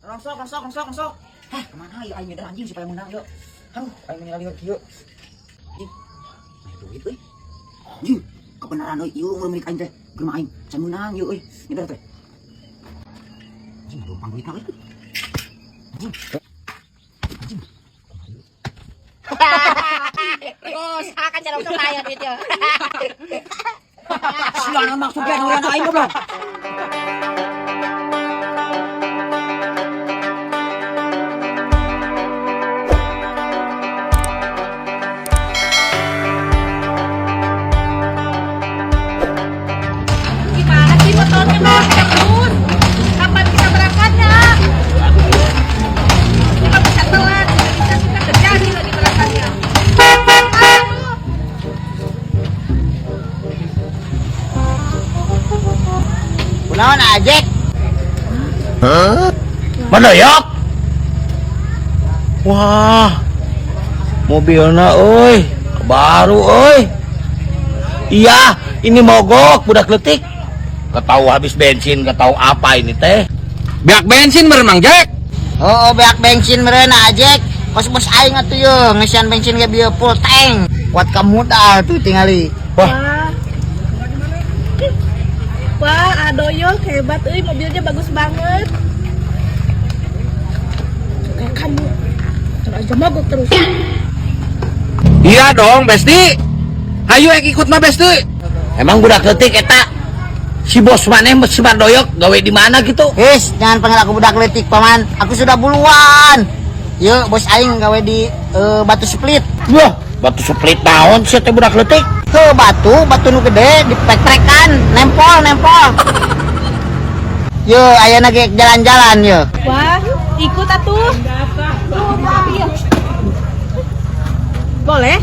Rongsok. Hah, kemana ya aing anjing supaya menang yuk. Aduh, aing ningali yuk. Anjing. Nah, duit euy. Anjing, kebenaran euy ieu mun menik aing teh. Keur aing can menang yuk euy. Ngeder teh. Anjing, dompang duitna euy. Anjing. Anjing. Terus akan cara untuk kaya duit ya. Siapa maksudnya orang aing goblok? Gimana sih motornya Mas? Terus kapan kita berangkatnya? Kita bisa telat, kita sudah terjadi lagi berangkatnya. Kunaon ajek? Mandoyok? Wah, mobilnya euy, baru euy. Iya, ini mogok budak letik. Ketau habis bensin, ketau apa ini teh? Beak bensin meremang Jack. Oh, beak bensin meureun ajek. Bos-bos aing atuh yeuh, ngesian bensin ge bieu full tank. Kuat ka modal tuh tingali. Wah, adoyok hebat euy, mobilnya bagus banget. Kayak kamu. Terus aja mogok terus. Iya dong, Besti. Ayo ikut mah Besti. Emang budak letik eta si bos maneh si Mandoyok gawe di mana gitu? Wis, jangan panggil aku budak letik, Paman. Aku sudah buluan. Yuk, bos aing gawe di Batu Split. Wah, batu suplit naon sih teh budak letik? Tuh batu nu gede dipek-pekan, nempol. Yo, ayeuna ge jalan-jalan yo. Wah, ikut atuh. Boleh?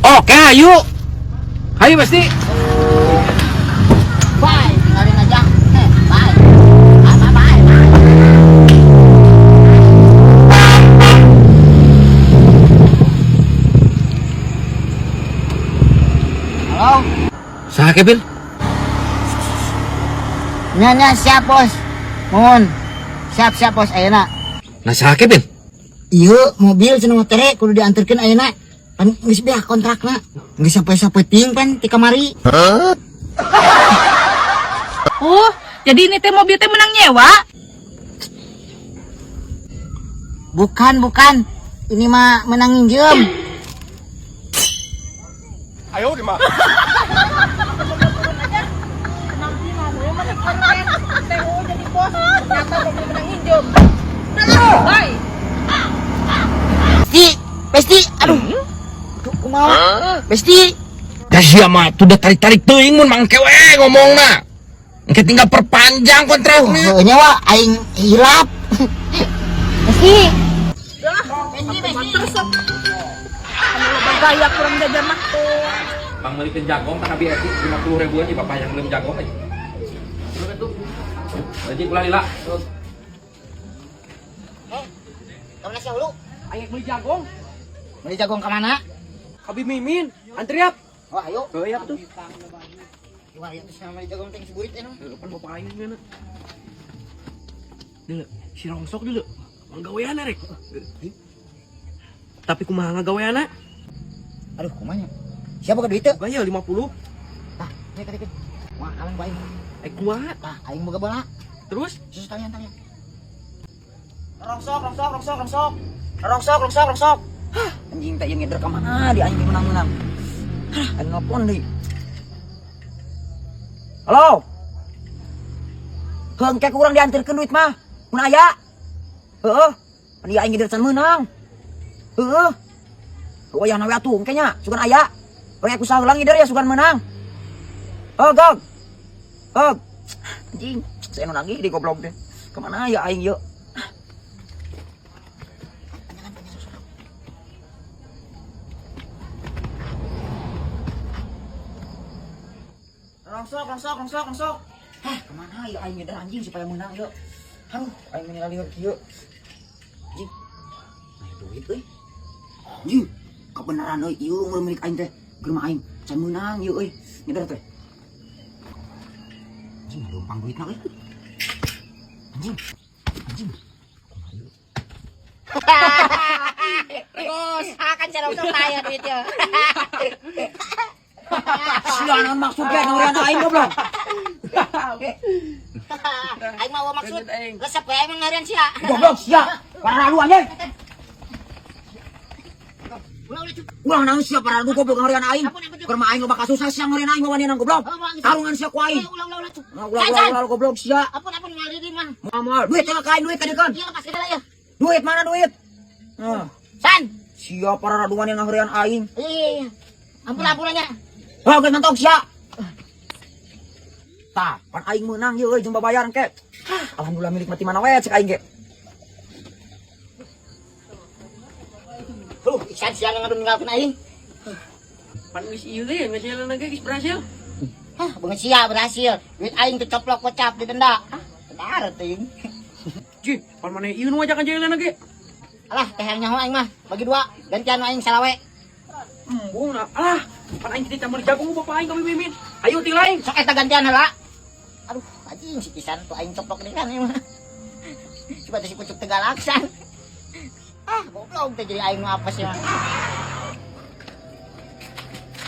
Oke, ayo. Ayo Besti. Bye, tinggalin aja. Bye. Bye. Halo? Saha Kevin? Nya siap, Bos. Mohon. Siap Bos ayeuna. Nah saha Kevin? Ieu mobil cenah motor kudu dianterkeun ayeuna. Pan geus beak kontrakna. Geus sampai ting pan ti kamari. Oh, jadi ini teh mobil teh menang nyewa? Bukan. Ini mah menang nginjem. Besti, aduh. Aduh, kumaha? Besti. Dah sia mah tuh udah tarik-tarik teuing mun mangke we ngomongna. Engke tinggal perpanjang kontrakna. Nyawa aing hilap. Besti. Terus gaya kurang jajan mah. Bang melikeun jagong kana bieu 50.000 aja bapak yang belum jagong aja. Terus itu. Jadi kula lila. Kamu nasi hulu? Ayo beli jagong. Beli jagung kemana? Abi Mimin, antri yap. Oh, ayo. Oh iya tuh. Gimana itu sama jagung teh seburit anu? Kan bapak aing mana? Dulu, si rongsok dulu. Nggawean rek. Tapi kumaha ngagaweana? Aduh, kumanya. Siapa ke duit teh? Bayar 50. Tah, nih ketik. Wah, kalian baik. Kumaha? Tah, aing boga bola. Terus? Sus tanya. Rongsok. Hah, anjing teh yang ngeder ka mana di anjing menang-menang. Hah, aing nelpon deui. Halo. Heung kek urang dianterkeun duit mah. Mun aya. Heeh. Ani aing ngeder can menang. Heeh. Wayah nawe atuh engke nya, sugan aya. Rek aku saeulang ngeder ya sugan menang. Oh, gog. Anjing, saya nu nagih di goblok teh. Kemana ya aing yeuh? Rongsok. Hah, kemana ya aing ngeder anjing supaya menang yuk. Aduh, aing ningali kieu. Anjing. Nah, duit euy. Anjing, kebenaran euy ieu mun milik aing teh. Keur mah aing can menang yeuh euy. Ngeder teh. Anjing, dompang duitna euy. Anjing. Terus, akan saya langsung tayo duitnya. Siya naman maksudnya ngarian aing goblok. Aing mau maksud, resep kayak emang ngarian siya. Goblok siya. Paradu anjing. Ulah nang siya paradu goblok ngarian aing. Keur mah aing loba kasusah siya ngarian aing mawanian goblok. Tarungan siya ku aing. Ulah goblok siya. Ampun mal di mah. Mamal, duit teh kain duit tadi kan. Iya lepas segala ya. Duit mana duit? San. Siya paraduan yang ngarian aing. Iya. Ampun-ampunannya. Oh, geus mantong siya. Tah, pan aing meunang ieu euy jeung babayaran ke. Alhamdulillah milik mati mana we cek aing ge. Iksan siang ngadun ninggalkeun aing. Pan geus ieu ge ngajalan lagi geus berhasil. Hah, beungeut sia berhasil. Duit aing teh coplok gocap didenda. Benar ting. Ji, pan mana ieu nu ajak ngajalan lagi. Alah, teh yang nyaho aing mah bagi dua, gantian aing salawe. Embung lah. Alah, pan aing kita campur jagung bapak aing kami mimin. Ayo ting lain. Sok eta gantian heula. Aduh, anjing si Kisan tuh aing coplok deui kan ieu mah. Coba teh si pucuk teh galaksan. Ah, goblok teh jadi aing mah apa sih mah.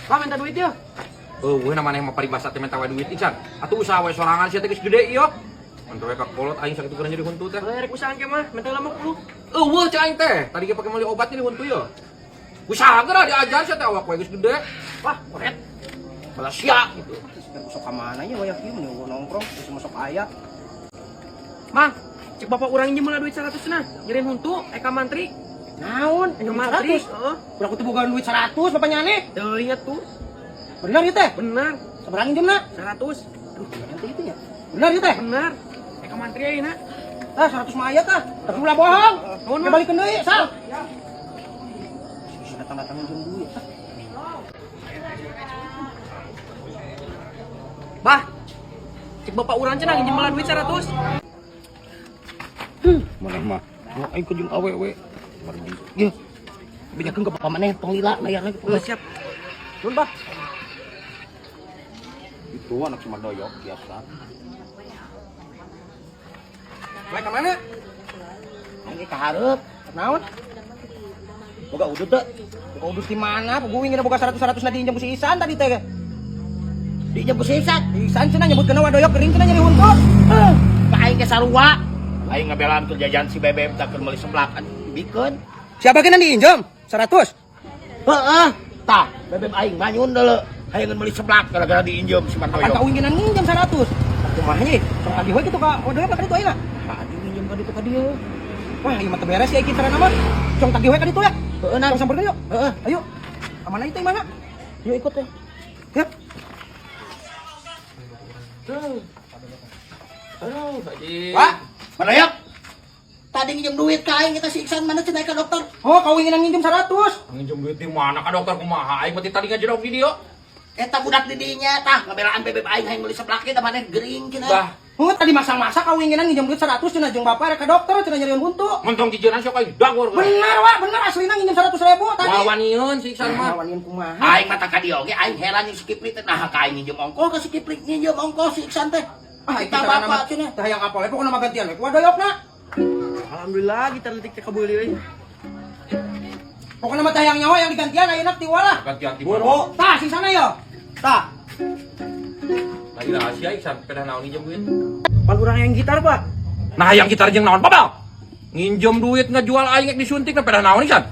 Pak minta duit ya. Weh namanya mah paribasa teh minta we duit ican. Atuh usaha we sorangan sia teh geus gede ieu. Mantu we ka kolot aing sakitu keur jadi huntu teh. Rek usaha ge mah minta 50. Eueuh cek aing teh. Tadi ge pake meuli obat ini huntu ieu. Usaha geura diajar sia teh awak we geus gede. Wah, koret. Balas sia gitu. Masuk ka mana nya wayak ieu mun nongkrong geus masuk aya. Mang, cek bapak urang njem meula duit 100 nah. Nyirin huntu Eka Mantri. Naon? Eka Mantri. Heeh. Udah aku tuh boga duit 100 bapaknya nih. Teu lihat tuh. Benar ieu teh? Benar. Sabarang jemna? 100. Aduh, nanti itu ya. Benar ieu teh? Benar. Eka Mantri ayeuna. Ah, 100 mah aya tah. Tapi ulah bohong. Nuhun, Kita Mang. balikeun deui, sal. Datang-datang jeung duit. Bah. Cek bapak urang cenah nginjem meula duit 100. Mana mah? Mau aing ke jeung awewe. Ge. Benyakeun ka bapak maneh tong lila layar lagi. Udah siap. Nun, Bah. Itu anak cuma doyok biasa. Baik ka mana? Lagi ka hareup. Naon? Boga udut teh. Boga udut di mana? Puguing boga 100 na diinjem ku si Isan tadi teh. Diinjem ku si Isan. Isan cenah nyebutkeun wadoyok gering cenah nyari huntut. Ka aing ke sarua. Aing ngabelaan keur jajan si Bebem tak keur meuli seblak bikeun. Siapa kena diinjem? 100. Heeh. Tah, Bebem aing manyun deuleu. Hayeungeun meuli seblak gara-gara diinjem si Kan Martoyo. kawinginan nginjem 100. Kumaha nya? Sok tadi we kitu ka wadoyok ka ditu ayeuna. Tadi nginjem ka ditu ka dieu. Wah, ieu mah teu beres ya iki carana mah. Cong tadi we ka ditu ya. Heeh, nah. Cong sampeurkeun yuk. Heeh. Ayo. Ka mana itu mana? Yuk ikut teh. Ya. Aduh, Haji. Wah, mana ya? Tadi nginjem duit ka aing kita si Iksan mana cenah ka dokter. Oh, kawinginan nginjem 100. Nginjem duit di mana ka dokter kumaha? Aing mah tadi ngajedog di dieu. Eta budak di dinya tah ngabelaan bebek aing hayang meuli seblak kita mana gering cenah. Bah, Oh, tadi masa-masa kawinginan nginjem duit 100 cenah jeung bapak rek ka dokter cenah nyarian buntu. mentong jijeuna sok aing dagor. Bener, Wak, bener aslina nginjem 100.000 tadi. Wawanieun si Iksan mah. Wanian kumaha? Aing mata ka dieu ge aing heran jeung si Kipli teh nah ka aing nginjem ongkos ka si Kipli nginjem ongkos si Iksan teh. Ah, Kita kita bapak bapak cenah. Tah hayang apal pokona mah gantian we ku wadoyokna. Alhamdulillah kita letik teh kabeuli euy. Pokona mah tah hayang nyawa yang digantian ayeuna ti walah. Ganti-ganti. Boro. Tah si sana yo. Tah. Lagi rahasia Iksan pedah naon nginjem duit. Pan urang yang gitar, Pak. Nah, yang gitar jeung naon babal? Nginjem duit ngajual aing rek disuntik na pedah naon Iksan?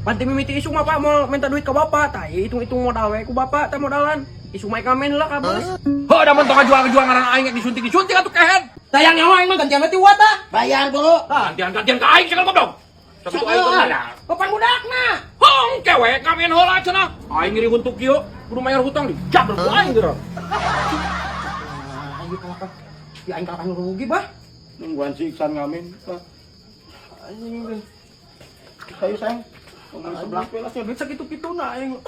Panti mimiti isuk mah Pak mau minta duit ke Bapak. Tah hitung-hitung modal we ku Bapak teh modalan. Isuk mah kamen lah kabeus. Heuh, da mentong ngajual ngaran aing rek disuntik atuh kehead. Tah hayang nyawa aing mah gantian we ti wa tah. Bayar dulu. Gantian-gantian ka aing cenah goblok. Sakitu aing teu ada. Papan budakna. Hong kewe kamen heula cenah. Aing ngiri untuk kieu, kudu mayar hutang di jabr ku aing geura. Ayo ka. Ya aing kapan rugi bah. Nungguan si Iksan ngamin. Anjing. Ayo sayang. Sebelah pelas ya duit sakitu-kitu na aing.